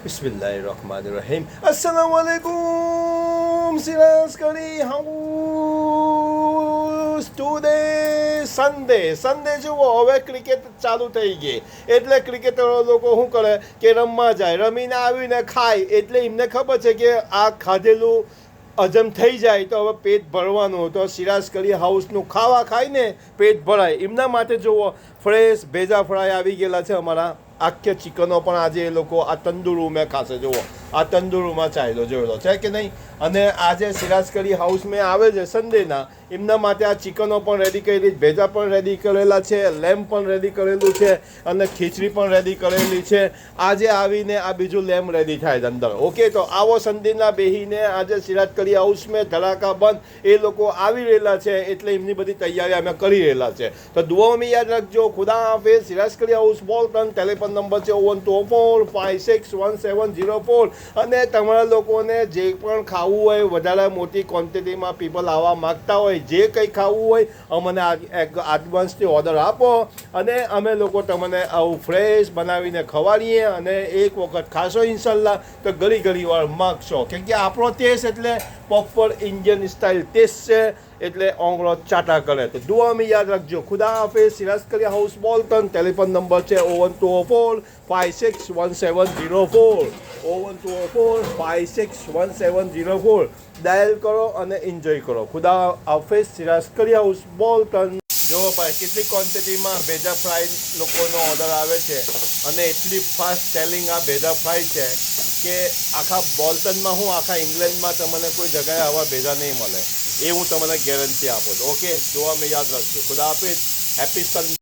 Bismillahirrahmanirrahim. Assalamualaikum. Silas Kari House. Today Sunday જુઓ હવે cricket ચાલુ થઈ ગઈ એટલે ક્રિકેટરો લોકો શું કરે કે રમવા જાય, રમીને આવીને ખાય, એટલે એમને ખબર છે કે આ ખાધેલું હજમ થઈ જાય તો હવે પેટ ભરવાનું, તો સિરાજ કરી હાઉસનું ખાવા ખાઈને પેટ ભરાય એમના માટે જુઓ ફ્રેશ ભેજા ફ્રાય આવી ગયેલા છે અમારા. આખે ચિકનો પણ આજે એ લોકો આ તંદુરમાં ખાશે. જુઓ આ તંદુરમાં ચાલ્યો જોયેલો છે કે નહીં. અને આજે સિરાજ કરી હાઉસ મેં આવે છે સન્ડેના, એમના માટે આ ચિકનો પણ રેડી કરેલી, ભેજા પણ રેડી કરેલા છે, લેમ્પ પણ રેડી કરેલું છે અને ખીચડી પણ રેડી કરેલી છે. આજે આવીને આ બીજું લેમ્પ રેડી થાય અંદર. ઓકે, તો આવો સન્ડેના બેહીને આજે સિરાજ કરી હાઉસ મેં ધડાકા બંધ એ લોકો આવી રહેલા છે એટલે એમની બધી તૈયારી અમે કરી રહેલા છે. તો દુઆમાં યાદ રાખજો. ખુદા હાફિઝ. સિરાજ કરી હાઉસ બોલટન. ટેલિફોન નંબર છે 01245617004. અને તમારા લોકોને જે પણ ખાવું હોય, વધારે મોટી ક્વોન્ટિટીમાં પીપલ આવવા માગતા હોય, જે કંઈ ખાવું હોય અમને એડવાન્સથી ઓર્ડર આપો અને અમે લોકો તમને આવું ફ્રેશ બનાવીને ખવાડીએ અને એક વખત ખાશો ઇન્શાલ્લાહ તો ઘણી વાર માગશો. કેમ કે આપણો ટેસ્ટ એટલે પ્રોપર ઇન્ડિયન સ્ટાઇલ ટેસ્ટ છે એટલે ઓંગળો ચાટા કરે. તો દુઆમાં યાદ રાખજો. ખુદા હાફિઝ. સિરાજ કરી હાઉસ બોલટન. ટેલિફોન નંબર છે 01204561704. 01204561704. ડાયલ કરો અને એન્જોય કરો. ખુદા હાફિઝ. સિરાજ કરી હાઉસ બોલટન. જો ભાઈ કેટલી ક્વોન્ટિટીમાં ભેજા ફ્રાય લોકોનો ઓર્ડર આવે છે અને એટલી ફાસ્ટ સેલિંગ આ ભેજા ફ્રાય છે કે આખા બોલ્ટનમાં હું આખા ઇંગ્લેન્ડમાં તમને કોઈ જગ્યાએ આવા ભેજા નહીં મળે, એ હું તમને ગેરંટી આપું છું. ઓકે, જોવા મેં યાદ રાખજો. ખુદા હાફિઝ. Happy Sunday.